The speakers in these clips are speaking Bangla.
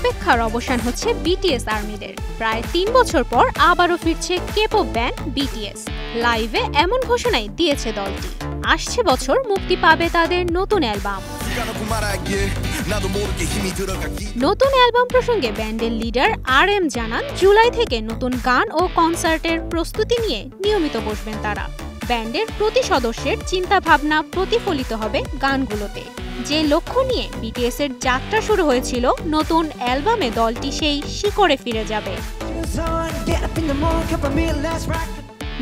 অপেক্ষার অবসান হচ্ছে বিটিএস আর্মিদের। প্রায় ৩ বছর পর আবারও ফিরছে কেপপ ব্যান্ড বিটিএস। লাইভে এমন ঘোষণাই দিয়েছে দলটি, আসছে বছর মুক্তি পাবে তাদের নতুন অ্যালবাম। নতুন অ্যালবাম প্রসঙ্গে ব্যান্ডের লিডার RM জানান, জুলাই থেকে নতুন গান ও কনসার্টের প্রস্তুতি নিয়ে নিয়মিত বসবেন তারা। ব্যান্ডের প্রতি সদস্যের চিন্তা ভাবনা প্রতিফলিত হবে গানগুলোতে। যে লক্ষ্য নিয়ে বিটিএস এর যাত্রা শুরু হয়েছিল, নতুন অ্যালবামে দলটি সেই শিকড়ে ফিরে যাবে।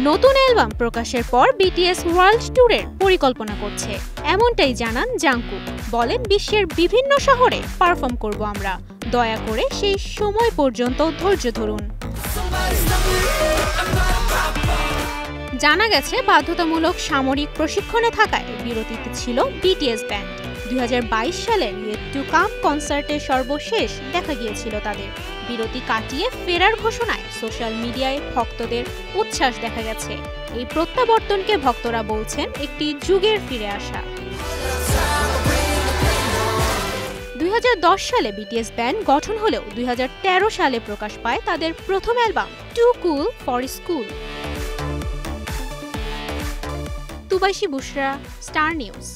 নতুন অ্যালবাম প্রকাশের পর বিটিএস ওয়ার্ল্ড ট্যুরের পরিকল্পনা করছে, এমনটাই জানান জাংকুক। বলেন, বিশ্বের বিভিন্ন শহরে পারফর্ম করব আমরা, দয়া করে সেই সময় পর্যন্ত ধৈর্য ধরুন। জানা গেছে, বাধ্যতামূলক সামরিক প্রশিক্ষণে থাকায় বিরতিতে ছিল বিটিএস ব্যান্ড। 2022 সালের ইয়েট টু কাম কনসার্টে সর্বশেষ দেখা গিয়েছিল তাদের। বিরতি কাটিয়ে ফেরার ঘোষণায় সোশ্যাল মিডিয়ায় ভক্তদের উচ্ছ্বাস দেখা গেছে। এই প্রত্যাবর্তনকে ভক্তরা বলছেন একটি যুগের ফিরে আসা। 2010 সালে বিটিএস ব্যান্ড গঠন হলেও 2013 সালে প্রকাশ পায় তাদের প্রথম album too cool for school. Tubaishi Bushra, star news.